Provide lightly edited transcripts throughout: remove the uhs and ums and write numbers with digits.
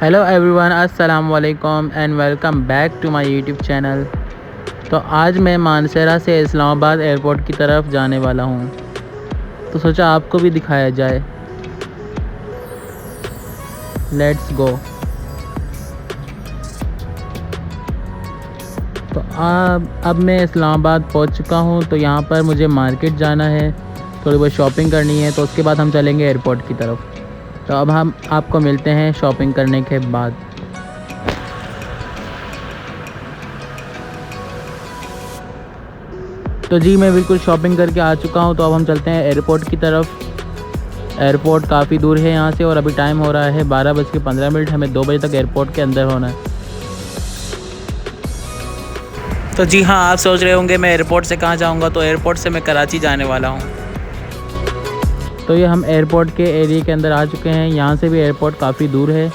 Hello everyone, अस्सलाम वालेकुम and welcome back to my YouTube channel. तो आज मैं मानसरा से इस्लामाबाद एयरपोर्ट की तरफ जाने वाला हूँ, तो सोचा आपको भी दिखाया जाए। Let's go. तो अब मैं इस्लामाबाद पहुँच चुका हूँ। तो यहाँ पर मुझे मार्केट जाना है, थोड़ी बहुत शॉपिंग करनी है, तो उसके बाद हम चलेंगे एयरपोर्ट की तरफ। तो अब हम आपको मिलते हैं शॉपिंग करने के बाद। तो जी, मैं बिल्कुल शॉपिंग करके आ चुका हूँ। तो अब हम चलते हैं एयरपोर्ट की तरफ। एयरपोर्ट काफ़ी दूर है यहाँ से और अभी टाइम हो रहा है 12:15। हमें 2 बजे तक एयरपोर्ट के अंदर होना है। तो जी हाँ, आप सोच रहे होंगे मैं एयरपोर्ट से कहाँ जाऊँगा। तो एयरपोर्ट से मैं कराची जाने वाला हूँ। तो ये हम एयरपोर्ट के एरिया के अंदर आ चुके हैं। यहाँ से भी एयरपोर्ट काफ़ी दूर है।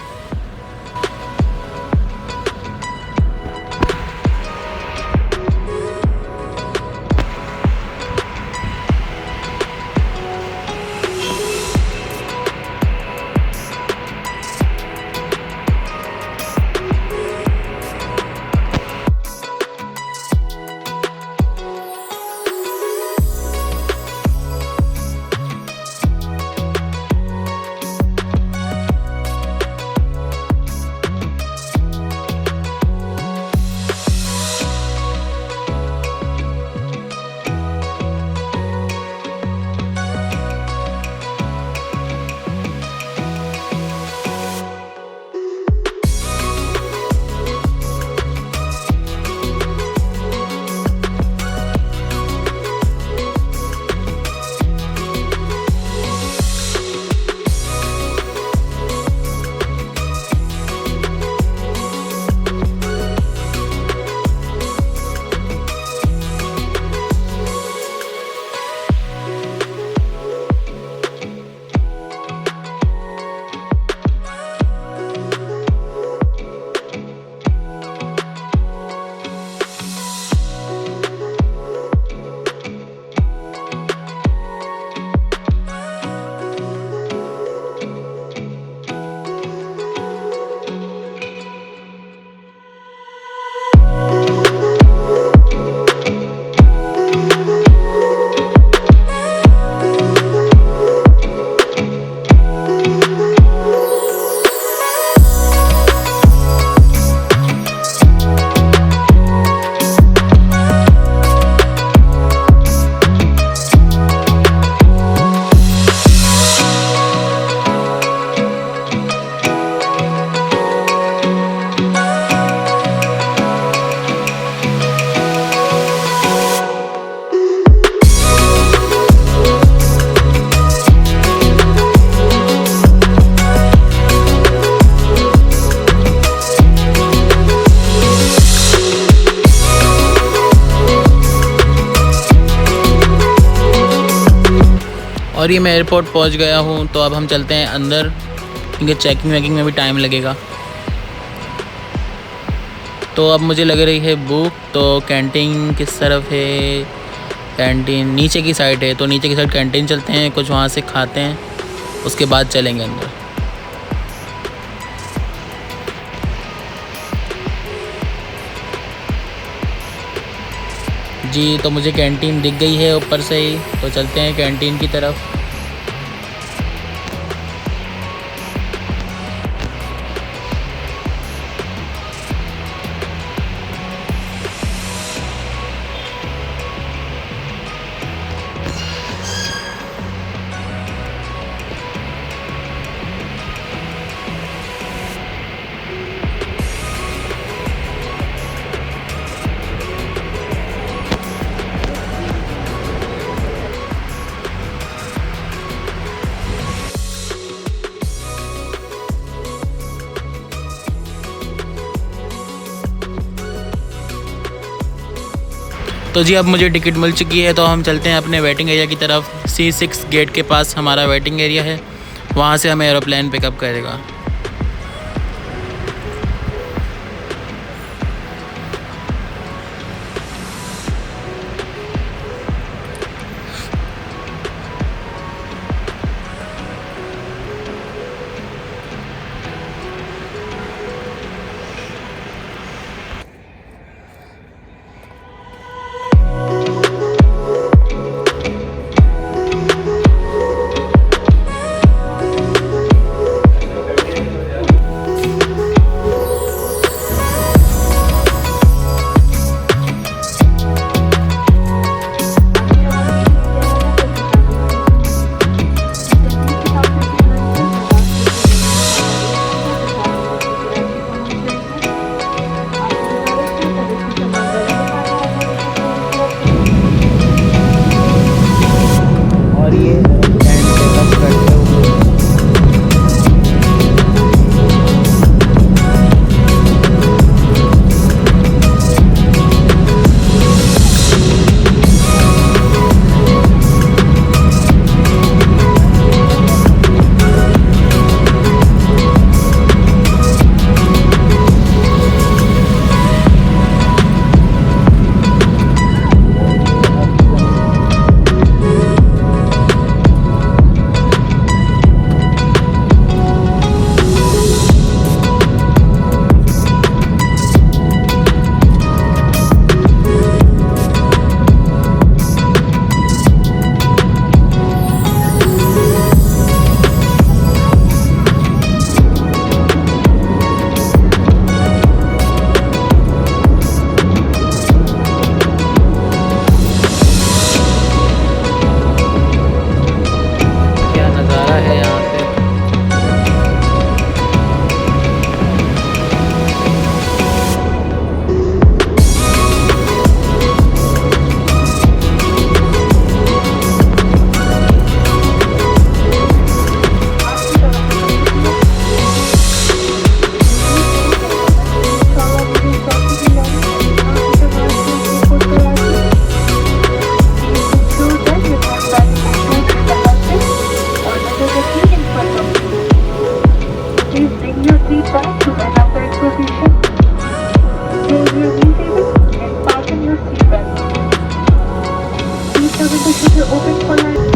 और ये मैं एयरपोर्ट पहुंच गया हूं। तो अब हम चलते हैं अंदर, क्योंकि चेकिंग वेकिंग में भी टाइम लगेगा। तो अब मुझे लग रही है भूख। तो कैंटीन किस तरफ है? कैंटीन नीचे की साइड है। तो नीचे की साइड कैंटीन चलते हैं, कुछ वहाँ से खाते हैं, उसके बाद चलेंगे अंदर। जी, तो मुझे कैंटीन दिख गई है ऊपर से ही। तो चलते हैं कैंटीन की तरफ। तो जी, अब मुझे टिकट मिल चुकी है। तो हम चलते हैं अपने वेटिंग एरिया की तरफ। C6 गेट के पास हमारा वेटिंग एरिया है, वहाँ से हमें एरोप्लेन पिकअप करेगा। seat back to an upright position. Raise your knees and fasten your seatbelt. Keep the window shutter open for light.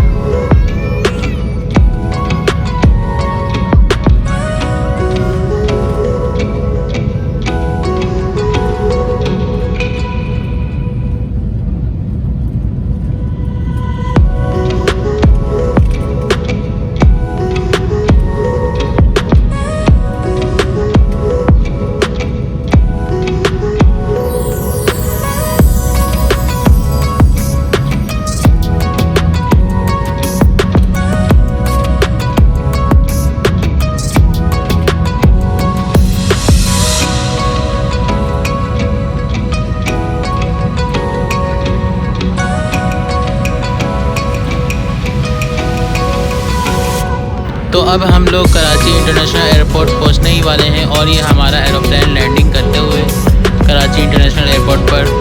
तो अब हम लोग कराची इंटरनेशनल एयरपोर्ट पहुंचने ही वाले हैं और ये हमारा एरोप्लेन लैंडिंग करते हुए कराची इंटरनेशनल एयरपोर्ट पर।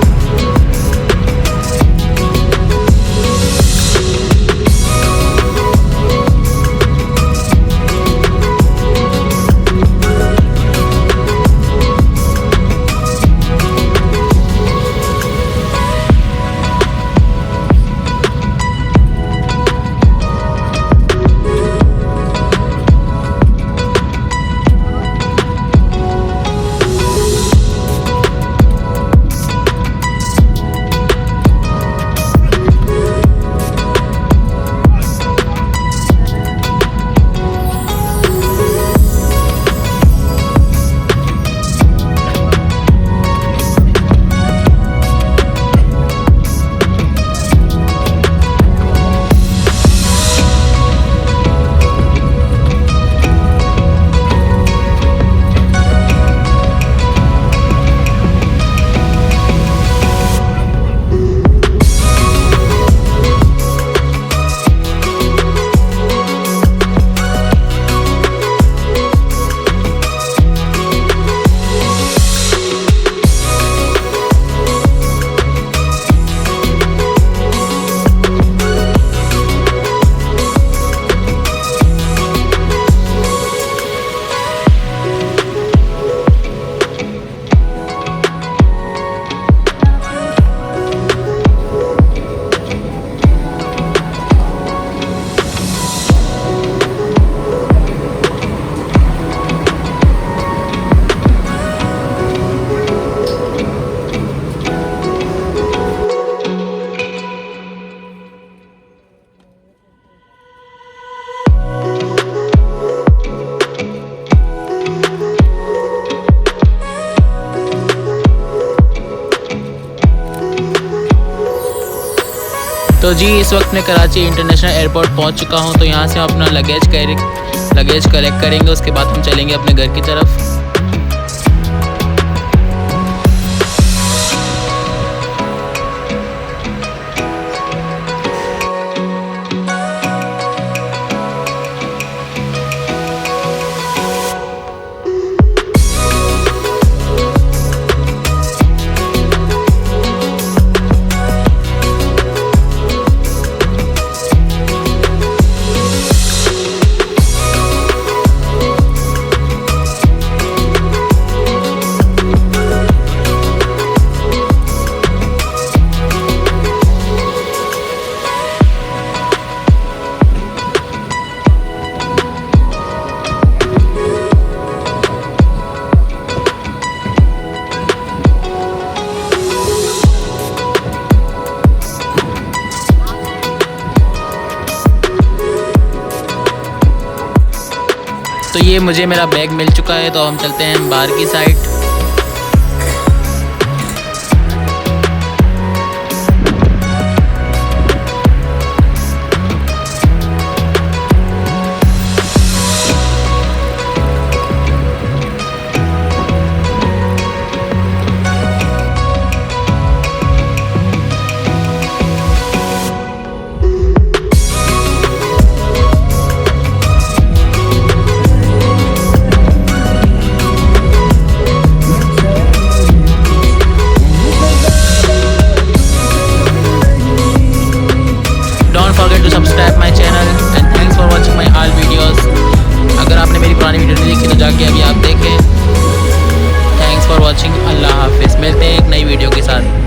तो जी इस वक्त मैं कराची इंटरनेशनल एयरपोर्ट पहुंच चुका हूं। तो यहां से हम अपना लगेज कलेक्ट करेंगे, उसके बाद हम चलेंगे अपने घर की तरफ। तो ये मुझे मेरा बैग मिल चुका है, तो हम चलते हैं बाहर की साइड। वॉचिंग। अल्लाह हाफिज़, मिलते हैं एक नई वीडियो के साथ।